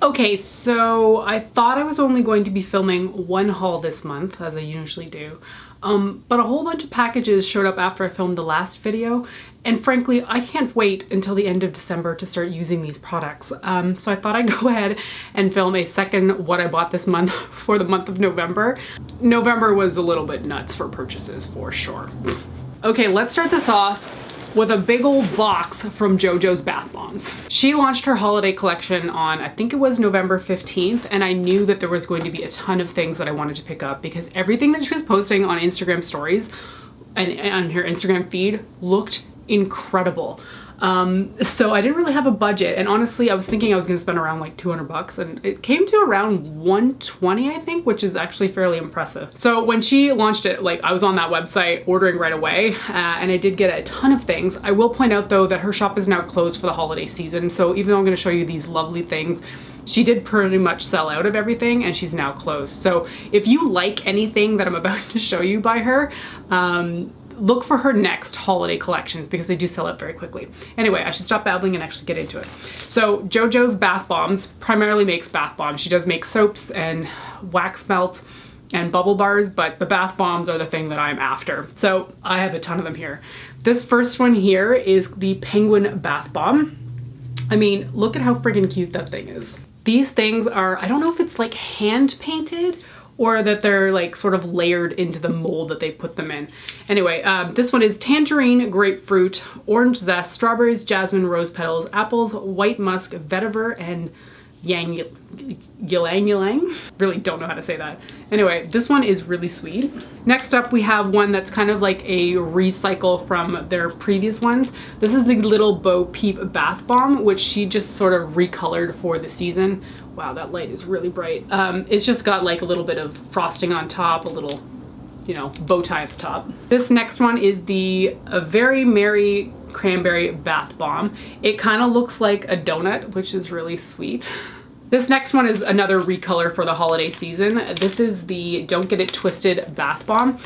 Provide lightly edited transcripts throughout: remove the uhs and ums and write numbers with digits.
Okay, so I thought I was only going to be filming one haul this month, as I usually do. But a whole bunch of packages showed up after I filmed the last video, and frankly, I can't wait until the end of December to start using these products. So I thought I'd go ahead and film a second what I bought this month for the month of November. November was a little bit nuts for purchases, for sure. Okay, let's start this off with a big old box from Jojo's Bath Bombs. She launched her holiday collection on, I think it was November 15th, and I knew that there was going to be a ton of things that I wanted to pick up because everything that she was posting on Instagram stories and on her Instagram feed looked incredible. So I didn't really have a budget, and honestly I was thinking I was gonna spend around like 200 bucks, and it came to around 120 I think, which is actually fairly impressive. So when she launched it, like I was on that website ordering right away, and I did get a ton of things. I will point out though that her shop is now closed for the holiday season, so even though I'm gonna show you these lovely things, she did pretty much sell out of everything and she's now closed. So if you like anything that I'm about to show you by her, look for her next holiday collections because they do sell out very quickly. Anyway, I should stop babbling and actually get into it. So Jojo's Bath Bombs primarily makes bath bombs. She does make soaps and wax melts and bubble bars, but the bath bombs are the thing that I'm after. So I have a ton of them here. This first one here is the Penguin Bath Bomb. I mean, look at how friggin' cute that thing is. These things are, I don't know if it's like hand painted or that they're like sort of layered into the mold that they put them in. Anyway, this one is tangerine, grapefruit, orange zest, strawberries, jasmine, rose petals, apples, white musk, vetiver, and ylang ylang. Really don't know how to say that. Anyway, this one is really sweet. Next up, we have one that's kind of like a recycle from their previous ones. This is the Little Bo Peep Bath Bomb, which she just sort of recolored for the season. Wow, that light is really bright. It's just got like a little bit of frosting on top, a little, you know, bow tie at the top. This next one is the Very Merry Cranberry Bath Bomb. It kind of looks like a donut, which is really sweet. This next one is another recolor for the holiday season. This is the Don't Get It Twisted Bath Bomb.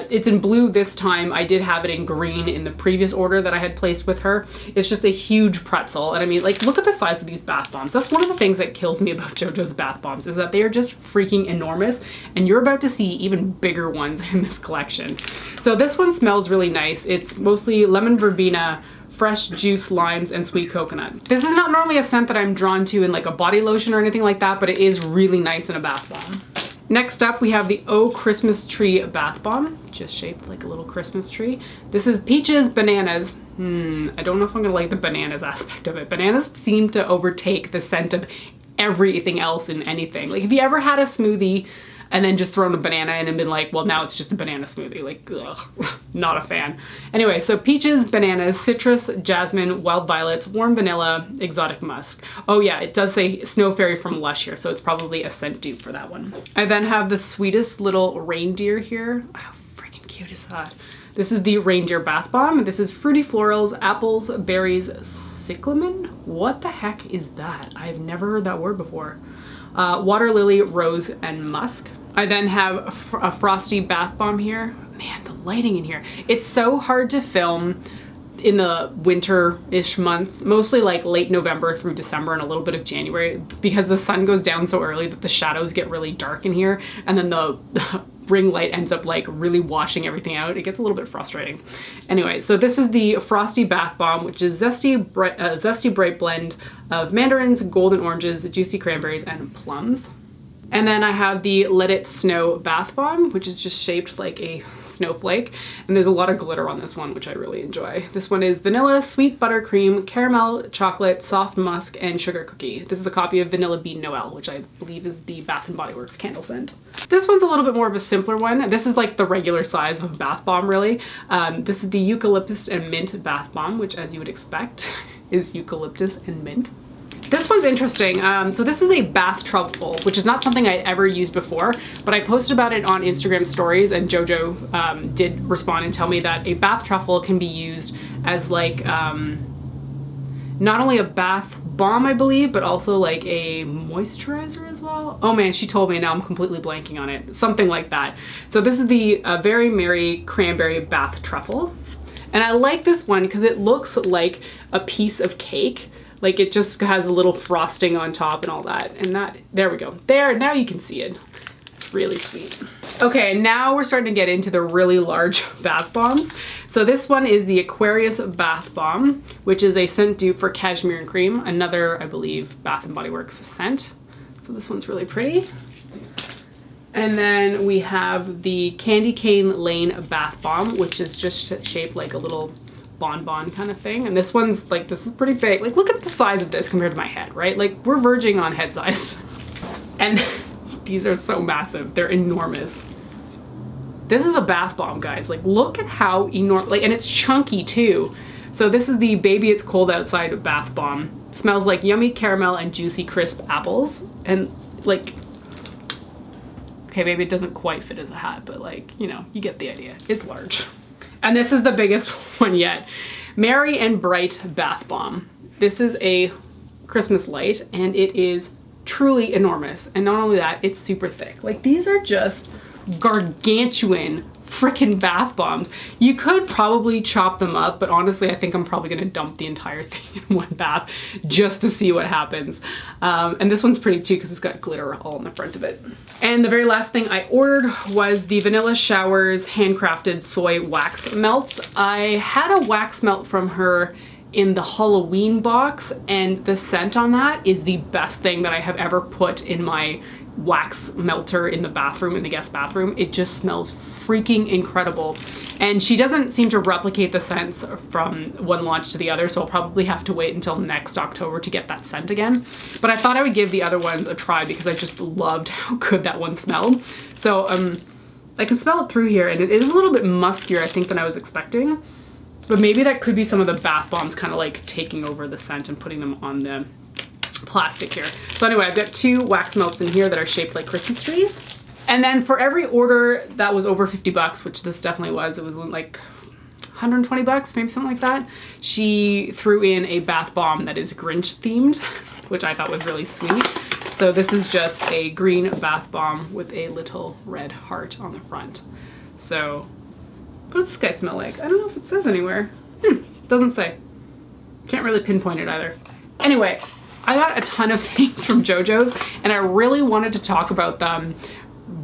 It's in blue this time. I did have it in green in the previous order that I had placed with her. It's just a huge pretzel. And I mean, like, look at the size of these bath bombs. That's one of the things that kills me about Jojo's Bath Bombs is that they are just freaking enormous. And you're about to see even bigger ones in this collection. So this one smells really nice. It's mostly lemon verbena, fresh juice, limes, and sweet coconut. This is not normally a scent that I'm drawn to in like a body lotion or anything like that, but it is really nice in a bath bomb. Next up, we have the Oh Christmas Tree Bath Bomb, just shaped like a little Christmas tree. This is peaches, bananas. I don't know if I'm gonna like the bananas aspect of it. Bananas seem to overtake the scent of everything else in anything. Like, have you ever had a smoothie and then just thrown a banana in and been like, well, now it's just a banana smoothie? Like, ugh, not a fan. Anyway, so peaches, bananas, citrus, jasmine, wild violets, warm vanilla, exotic musk. Oh yeah, it does say Snow Fairy from Lush here, so it's probably a scent dupe for that one. I then have the sweetest little reindeer here. How freaking cute is that? This is the Reindeer Bath Bomb. This is fruity florals, apples, berries, cyclamen? What the heck is that? I've never heard that word before. Water lily, rose, and musk. I then have a Frosty Bath Bomb here. Man, the lighting in here. It's so hard to film in the winter-ish months, mostly like late November through December and a little bit of January, because the sun goes down so early that the shadows get really dark in here, and then the ring light ends up like really washing everything out. It gets a little bit frustrating. Anyway, so this is the Frosty Bath Bomb, which is zesty bright blend of mandarins, golden oranges, juicy cranberries, and plums. And then I have the Let It Snow Bath Bomb, which is just shaped like a snowflake. And there's a lot of glitter on this one, which I really enjoy. This one is vanilla, sweet buttercream, caramel, chocolate, soft musk, and sugar cookie. This is a copy of Vanilla Bean Noel, which I believe is the Bath & Body Works candle scent. This one's a little bit more of a simpler one. This is like the regular size of a bath bomb, really. This is the Eucalyptus and Mint Bath Bomb, which, as you would expect, is eucalyptus and mint. This one's interesting. So this is a bath truffle, which is not something I'd ever used before, but I posted about it on Instagram stories, and Jojo did respond and tell me that a bath truffle can be used as like not only a bath bomb, I believe, but also like a moisturizer as well. Oh man, she told me, now I'm completely blanking on it. Something like that. So this is the Very Merry Cranberry Bath Truffle. And I like this one because it looks like a piece of cake. Like it just has a little frosting on top and all that. And that, there we go. There, now you can see it. It's really sweet. Okay, now we're starting to get into the really large bath bombs. So this one is the Aquarius Bath Bomb, which is a scent dupe for Cashmere and Cream, another, I believe, Bath & Body Works scent. So this one's really pretty. And then we have the Candy Cane Lane Bath Bomb, which is just shaped like a little bonbon kind of thing. And this one's like, this is pretty big. Like, look at the size of this compared to my head, right? Like, we're verging on head size. And these are so massive. They're enormous. This is a bath bomb, guys. Like, look at how enormous, like, and it's chunky too. So this is the Baby It's Cold Outside Bath Bomb. Smells like yummy caramel and juicy crisp apples. And like, okay, maybe it doesn't quite fit as a hat, but like, you know, you get the idea. It's large. And this is the biggest one yet. Merry and Bright Bath Bomb. This is a Christmas light and it is truly enormous. And not only that, it's super thick. Like, these are just gargantuan freaking bath bombs. You could probably chop them up, but honestly, I think I'm probably gonna dump the entire thing in one bath just to see what happens. And this one's pretty too because it's got glitter all in the front of it. And the very last thing I ordered was the Vanilla Showers Handcrafted Soy Wax Melts. I had a wax melt from her in the Halloween box, and the scent on that is the best thing that I have ever put in my wax melter in the bathroom, in the guest bathroom. It just smells freaking incredible. And she doesn't seem to replicate the scents from one launch to the other, so I'll probably have to wait until next October to get that scent again. But I thought I would give the other ones a try because I just loved how good that one smelled. So I can smell it through here, and it is a little bit muskier, I think, than I was expecting. But maybe that could be some of the bath bombs kind of like taking over the scent and putting them on the plastic here. So anyway, I've got 2 wax melts in here that are shaped like Christmas trees. And then for every order that was over 50 bucks, which this definitely was, it was like 120 bucks, maybe something like that, she threw in a bath bomb that is Grinch themed, which I thought was really sweet. So this is just a green bath bomb with a little red heart on the front. So what does this guy smell like? I don't know if it says anywhere. Doesn't say. Can't really pinpoint it either. Anyway, I got a ton of things from Jojo's and I really wanted to talk about them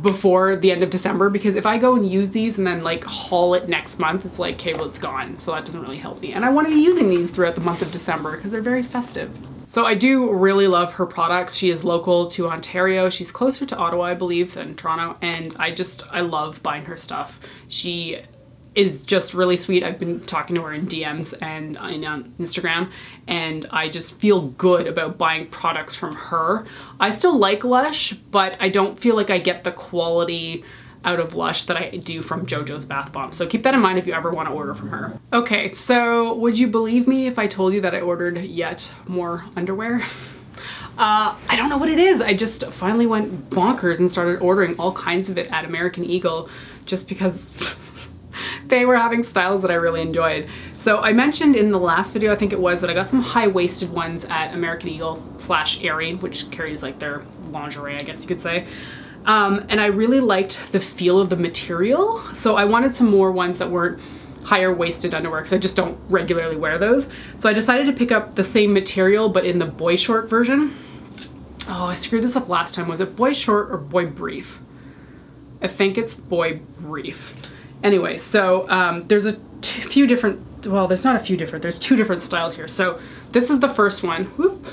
before the end of December, because if I go and use these and then like haul it next month, it's like, okay, well, it's gone. So that doesn't really help me. And I want to be using these throughout the month of December because they're very festive. So I do really love her products. She is local to Ontario. She's closer to Ottawa, I believe, than Toronto. And I love buying her stuff. She is just really sweet. I've been talking to her in DMs and on Instagram, and I just feel good about buying products from her. I still like Lush, but I don't feel like I get the quality out of Lush that I do from Jojo's Bath Bomb. So keep that in mind if you ever want to order from her. Okay, so would you believe me if I told you that I ordered yet more underwear? I don't know what it is. I just finally went bonkers and started ordering all kinds of it at American Eagle just because they were having styles that I really enjoyed. So I mentioned in the last video, I think it was, that I got some high-waisted ones at American Eagle / Aerie, which carries like their lingerie, I guess you could say. And I really liked the feel of the material. So I wanted some more ones that weren't higher waisted underwear because I just don't regularly wear those. So I decided to pick up the same material, but in the boy short version. Oh, I screwed this up last time. Was it boy short or Boybrief? I think it's Boybrief. Anyway, so there's a few different, well, there's not a few different, there's 2 different styles here. So this is the first one, whoop,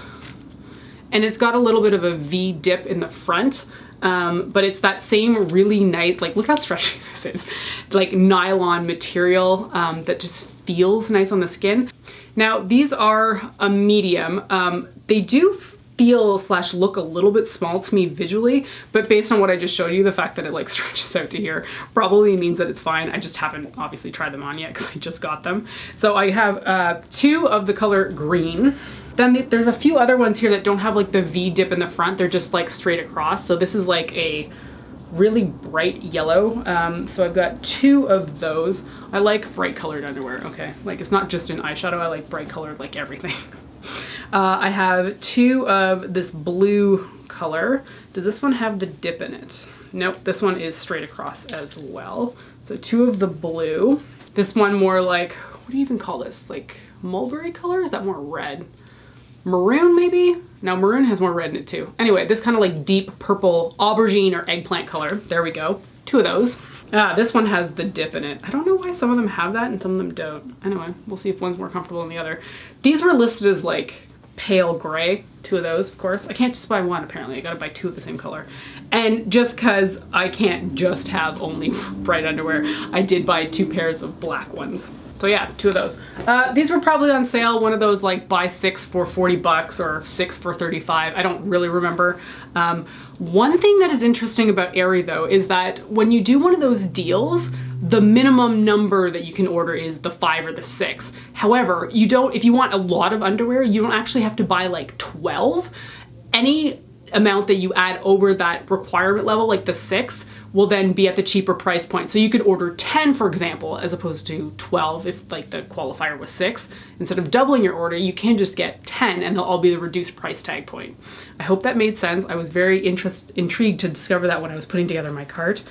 and it's got a little bit of a V dip in the front, but it's that same really nice, like, look how stretchy this is, like nylon material that just feels nice on the skin. Now, these are a medium. They do feel / look a little bit small to me visually, but based on what I just showed you, the fact that it like stretches out to here probably means that it's fine. I just haven't obviously tried them on yet because I just got them. So I have 2 of the color green. Then there's a few other ones here that don't have like the V dip in the front. They're just like straight across. So this is like a really bright yellow. So I've got 2 of those. I like bright colored underwear. Okay, like it's not just an eyeshadow. I like bright colored like everything. I have 2 of this blue color. Does this one have the dip in it? Nope, this one is straight across as well. So 2 of the blue. This one more like, what do you even call this? Like mulberry color? Is that more red? maroon maybe? No, maroon has more red in it too. Anyway, this kind of like deep purple aubergine or eggplant color. There we go. 2 of those. This one has the dip in it. I don't know why some of them have that and some of them don't. Anyway, we'll see if one's more comfortable than the other. These were listed as like pale gray. 2 of those, of course. I can't just buy one apparently. I gotta buy 2 of the same color. And just cause I can't just have only bright underwear, I did buy 2 pairs of black ones. So yeah, 2 of those. These were probably on sale, one of those like buy 6 for 40 bucks or 6 for 35. I don't really remember. One thing that is interesting about Aerie though is that when you do one of those deals, the minimum number that you can order is the 5 or the 6. However, you don't, if you want a lot of underwear, you don't actually have to buy like 12. Any amount that you add over that requirement level, like the 6, will then be at the cheaper price point. So you could order 10, for example, as opposed to 12 if like the qualifier was 6. Instead of doubling your order, you can just get 10 and they'll all be the reduced price tag point. I hope that made sense. I was very intrigued to discover that when I was putting together my cart,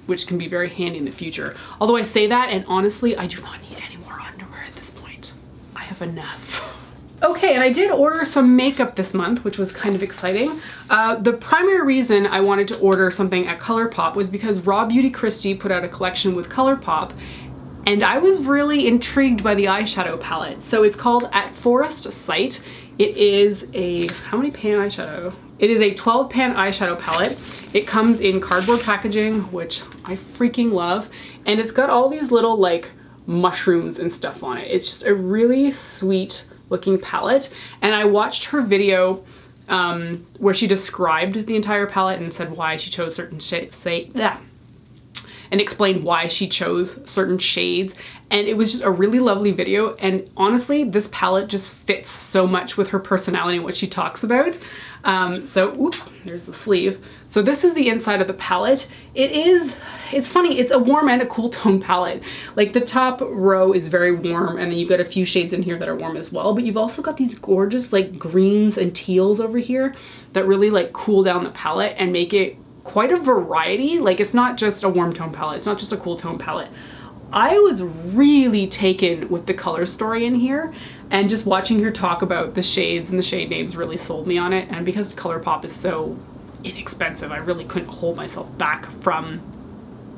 which can be very handy in the future. Although I say that, and honestly, I do not need any more underwear at this point. I have enough. Okay, and I did order some makeup this month, which was kind of exciting. The primary reason I wanted to order something at ColourPop was because Raw Beauty Christie put out a collection with ColourPop, and I was really intrigued by the eyeshadow palette. So it's called At Forest Sight. It is a, how many pan eyeshadow? It is a 12 pan eyeshadow palette. It comes in cardboard packaging, which I freaking love. And it's got all these little like mushrooms and stuff on it. It's just a really sweet looking palette. And I watched her video where she described the entire palette and said why she chose certain shades, and explained why she chose certain shades. And it was just a really lovely video. And honestly, this palette just fits so much with her personality and what she talks about. There's the sleeve. So this is the inside of the palette. It's funny, it's a warm and a cool tone palette. Like the top row is very warm, and then you've got a few shades in here that are warm as well, but you've also got these gorgeous like greens and teals over here that really like cool down the palette and make it quite a variety. Like it's not just a warm tone palette, it's not just a cool tone palette. I was really taken with the color story in here, and just watching her talk about the shades and the shade names really sold me on it. And because ColourPop is so inexpensive, I really couldn't hold myself back from,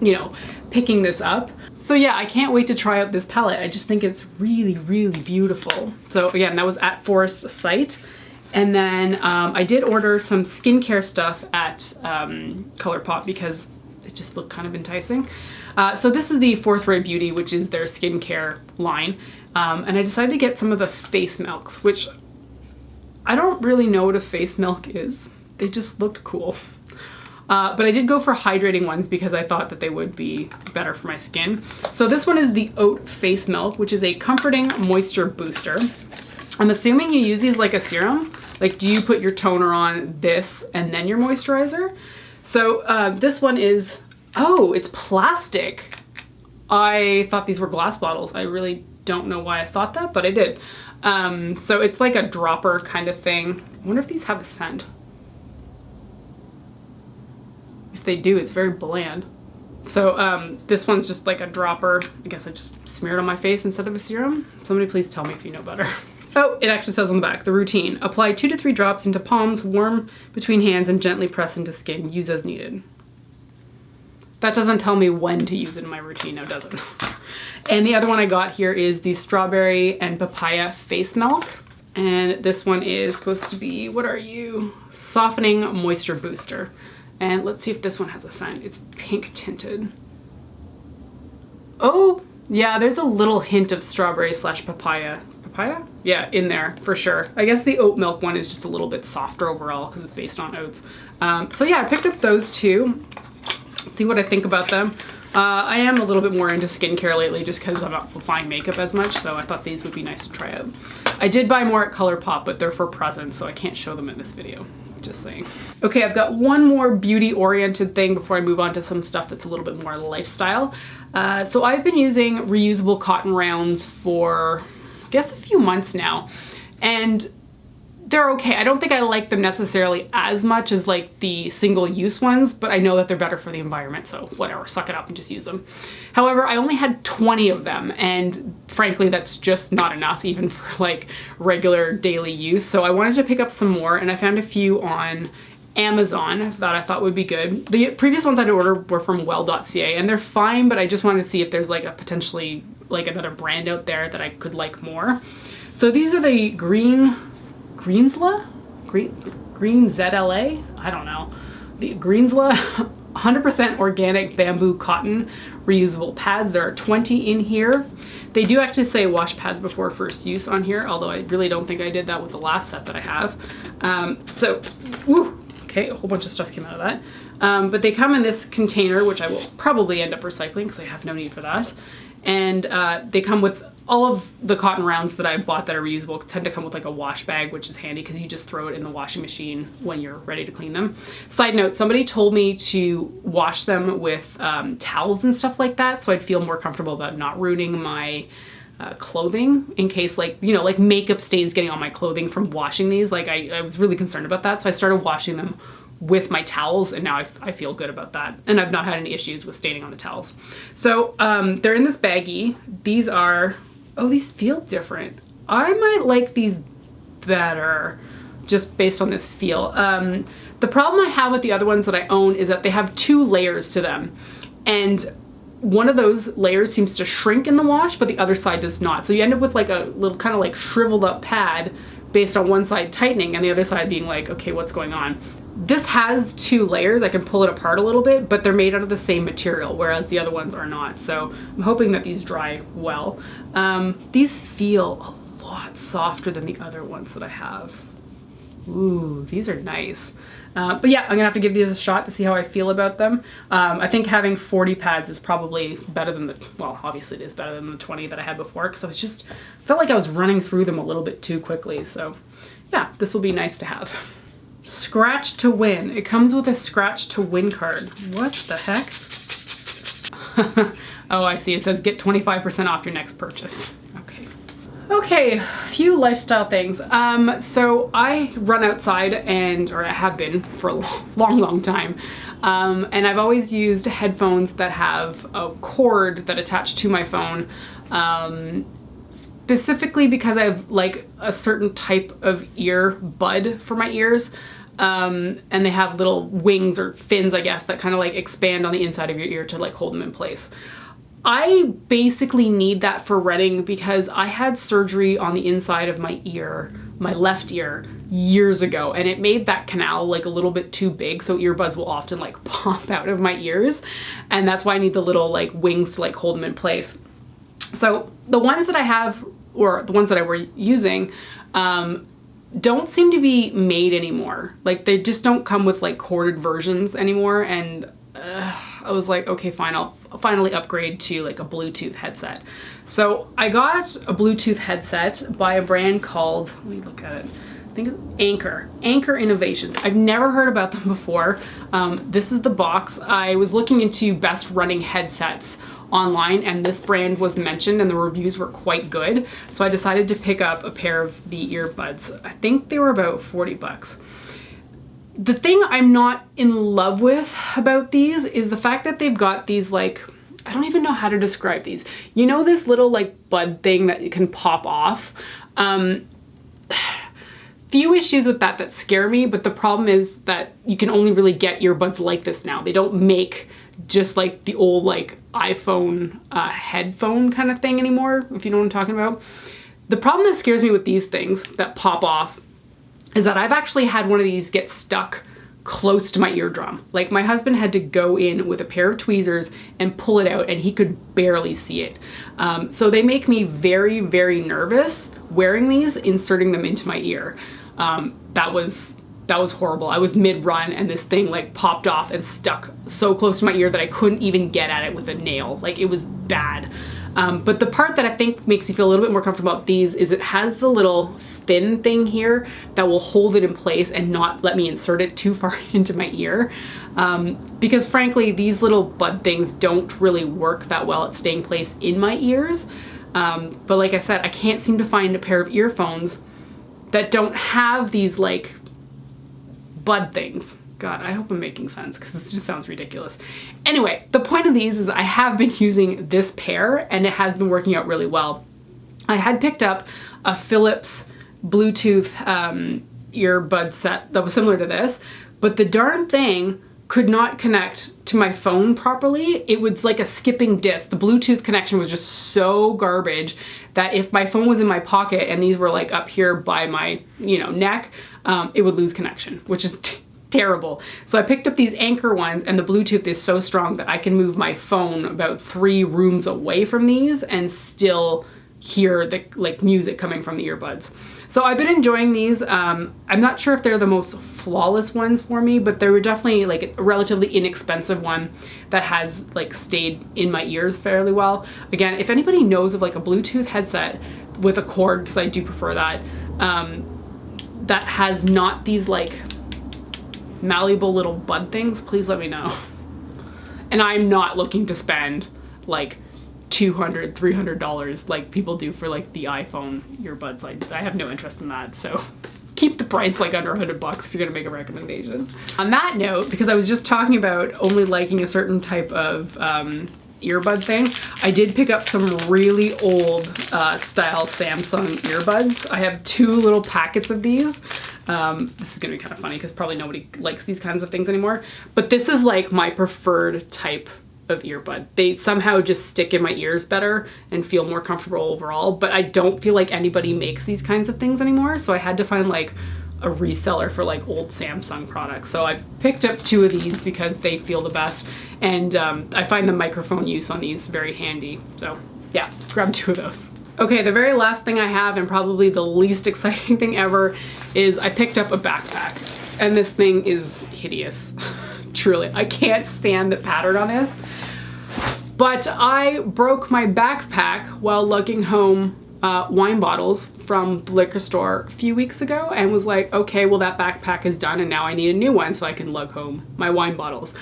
you know, picking this up. So yeah, I can't wait to try out this palette. I just think it's really, really beautiful. So again, that was At Forest Sight. And then I did order some skincare stuff at ColourPop because it just looked kind of enticing. So this is the Fourth Ray Beauty, which is their skincare line. And I decided to get some of the face milks, which I don't really know what a face milk is. They just looked cool. But I did go for hydrating ones because I thought that they would be better for my skin. So this one is the Oat Face Milk, which is a comforting moisture booster. I'm assuming you use these like a serum. Like, do you put your toner on this and then your moisturizer? So this one is, oh, it's plastic. I thought these were glass bottles. I really don't know why I thought that, but I did. So it's like a dropper kind of thing. I wonder if these have a scent. If they do, it's very bland. So this one's just like a dropper. I guess I just smear it on my face instead of a serum. Somebody please tell me if you know better. Oh, it actually says on the back, the routine. Apply 2 to 3 drops into palms, warm between hands, and gently press into skin. Use as needed. That doesn't tell me when to use it in my routine, no, does it? And the other one I got here is the Strawberry and Papaya Face Milk. And this one is supposed to be, what are you? Softening Moisture Booster. And let's see if this one has a scent. It's pink tinted. Oh, yeah, there's a little hint of strawberry / papaya. Papaya? Yeah, in there for sure. I guess the oat milk one is just a little bit softer overall because it's based on oats. So yeah, I picked up those two. See what I think about them. I am a little bit more into skincare lately just because I'm not applying makeup as much, so I thought these would be nice to try out. I did buy more at ColourPop, but they're for presents, so I can't show them in this video. Just saying. Okay, I've got one more beauty-oriented thing before I move on to some stuff that's a little bit more lifestyle. So I've been using reusable cotton rounds for, I guess, a few months now. And they're okay. I don't think I like them necessarily as much as like the single-use ones, but I know that they're better for the environment, so whatever, suck it up and just use them. However, I only had 20 of them, and frankly, that's just not enough even for like regular daily use. So I wanted to pick up some more, and I found a few on Amazon that I thought would be good. The previous ones I'd ordered were from well.ca, and they're fine, but I just wanted to see if there's like a potentially like another brand out there that I could like more. So these are the Green ZLA? I don't know. The Greensla 100% organic bamboo cotton reusable pads. There are 20 in here. They do actually say wash pads before first use on here, although I really don't think I did that with the last set that I have. Okay, a whole bunch of stuff came out of that. But they come in this container, which I will probably end up recycling because I have no need for that. And they come with all of the cotton rounds that I bought that are reusable tend to come with like a wash bag, which is handy because you just throw it in the washing machine when you're ready to clean them. Side note, somebody told me to wash them with towels and stuff like that, so I'd feel more comfortable about not ruining my clothing in case like, you know, like makeup stains getting on my clothing from washing these. Like I was really concerned about that, so I started washing them with my towels, and now I feel good about that. And I've not had any issues with staining on the towels. So they're in this baggie. These are, oh, these feel different. I might like these better just based on this feel. The problem I have with the other ones that I own is that they have 2 layers to them. And one of those layers seems to shrink in the wash, but the other side does not. So you end up with like a little kind of like shriveled up pad based on one side tightening and the other side being like, okay, what's going on? This has 2 layers. I can pull it apart a little bit, but they're made out of the same material, whereas the other ones are not. So I'm hoping that these dry well. These feel a lot softer than the other ones that I have. Ooh, these are nice. But yeah, I'm gonna have to give these a shot to see how I feel about them. I think having 40 pads is probably better than the, well, obviously it is better than the 20 that I had before, because I was just, felt like I was running through them a little bit too quickly. So yeah, this will be nice to have. Scratch to win. It comes with a scratch to win card. What the heck? Oh, I see. It says get 25% off your next purchase. Okay, a few lifestyle things. So I run outside or I have been for a long time. And I've always used headphones that have a cord that attach to my phone. Specifically because I have like a certain type of ear bud for my ears. And they have little wings or fins, I guess, that kind of like expand on the inside of your ear to like hold them in place. I basically need that for running because I had surgery on the inside of my ear, my left ear, years ago, and it made that canal like a little bit too big, so earbuds will often like pop out of my ears, and that's why I need the little like wings to like hold them in place. So the ones that I have, or the ones that I were using, don't seem to be made anymore. Like they just don't come with like corded versions anymore, and I was like, okay, fine, I'll finally upgrade to like a Bluetooth headset. So I got a Bluetooth headset by a brand called, let me look at it, I think it's Anchor Innovations. I've never heard about them before. This is the box. I was looking into best running headsets online, and this brand was mentioned and the reviews were quite good. So I decided to pick up a pair of the earbuds. I think they were about 40 bucks. The thing I'm not in love with about these is the fact that they've got these like, I don't even know how to describe these. You know, this little like bud thing that you can pop off? Few issues with that scare me, but the problem is that you can only really get earbuds like this now. They don't make just like the old like iPhone headphone kind of thing anymore, if you know what I'm talking about. The problem that scares me with these things that pop off is that I've actually had one of these get stuck close to my eardrum. Like my husband had to go in with a pair of tweezers and pull it out, and he could barely see it. So they make me very, very nervous wearing these, inserting them into my ear. That was horrible. I was mid-run and this thing like popped off and stuck so close to my ear that I couldn't even get at it with a nail. Like it was bad. But the part that I think makes me feel a little bit more comfortable about these is it has the little fin thing here that will hold it in place and not let me insert it too far into my ear. Because frankly, these little bud things don't really work that well at staying placed in my ears. But like I said, I can't seem to find a pair of earphones that don't have these like bud things. God, I hope I'm making sense because this just sounds ridiculous. Anyway, the point of these is I have been using this pair and it has been working out really well. I had picked up a Philips Bluetooth earbud set that was similar to this, but the darn thing could not connect to my phone properly. It was like a skipping disc. The Bluetooth connection was just so garbage that if my phone was in my pocket and these were like up here by my, you know, neck, it would lose connection, which is terrible. So I picked up these Anchor ones and the Bluetooth is so strong that I can move my phone about 3 rooms away from these and still hear the like music coming from the earbuds. So I've been enjoying these. I'm not sure if they're the most flawless ones for me, but they were definitely like a relatively inexpensive one that has like stayed in my ears fairly well. Again, if anybody knows of like a Bluetooth headset with a cord, because I do prefer that, that has not these like malleable little bud things, please let me know. And I'm not looking to spend like $200, $300 like people do for like the iPhone earbuds. I have no interest in that, so keep the price like under $100 if you're gonna make a recommendation. On that note, because I was just talking about only liking a certain type of earbud thing, I did pick up some really old style Samsung earbuds. I have 2 little packets of these. This is gonna be kind of funny because probably nobody likes these kinds of things anymore, but this is like my preferred type of earbud. They somehow just stick in my ears better and feel more comfortable overall, but I don't feel like anybody makes these kinds of things anymore, so I had to find like a reseller for like old Samsung products. So I picked up 2 of these because they feel the best, and I find the microphone use on these very handy. So yeah, grab 2 of those. Okay, the very last thing I have, and probably the least exciting thing ever, is I picked up a backpack. And this thing is hideous. Truly, I can't stand the pattern on this. But I broke my backpack while lugging home wine bottles from the liquor store a few weeks ago and was like, okay, well that backpack is done and now I need a new one so I can lug home my wine bottles.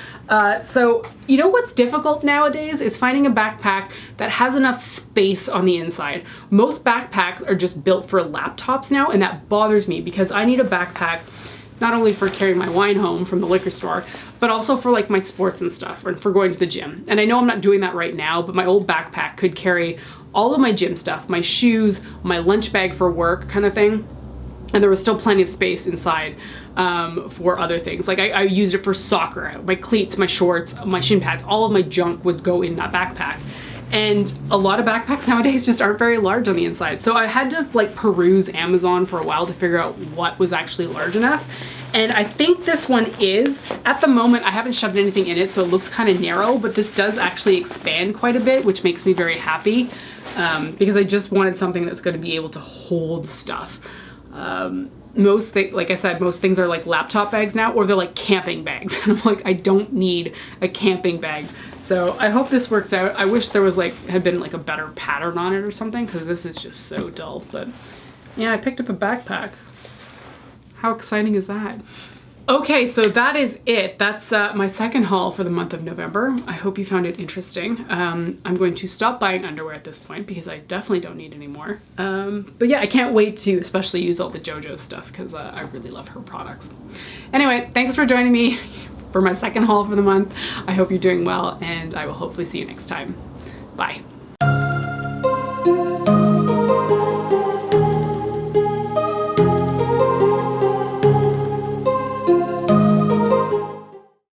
So you know what's difficult nowadays is finding a backpack that has enough space on the inside. Most backpacks are just built for laptops now, and that bothers me because I need a backpack not only for carrying my wine home from the liquor store, but also for like my sports and stuff, or for going to the gym. And I know I'm not doing that right now, but my old backpack could carry all of my gym stuff, my shoes, my lunch bag for work kind of thing. And there was still plenty of space inside for other things. Like I used it for soccer, my cleats, my shorts, my shin pads, all of my junk would go in that backpack. And a lot of backpacks nowadays just aren't very large on the inside. So I had to like peruse Amazon for a while to figure out what was actually large enough. And I think this one is. At the moment, I haven't shoved anything in it, so it looks kind of narrow, but this does actually expand quite a bit, which makes me very happy because I just wanted something that's going to be able to hold stuff. Most things, like I said, most things are like laptop bags now, or they're like camping bags. And I'm like, I don't need a camping bag. So I hope this works out. I wish there was like, had been like a better pattern on it or something, because this is just so dull. But yeah, I picked up a backpack. How exciting is that? Okay, so that is it. That's my second haul for the month of November. I hope you found it interesting. I'm going to stop buying underwear at this point because I definitely don't need any more. But yeah, I can't wait to especially use all the Jojo stuff because I really love her products. Anyway, thanks for joining me for my second haul for the month. I hope you're doing well, and I will hopefully see you next time. Bye.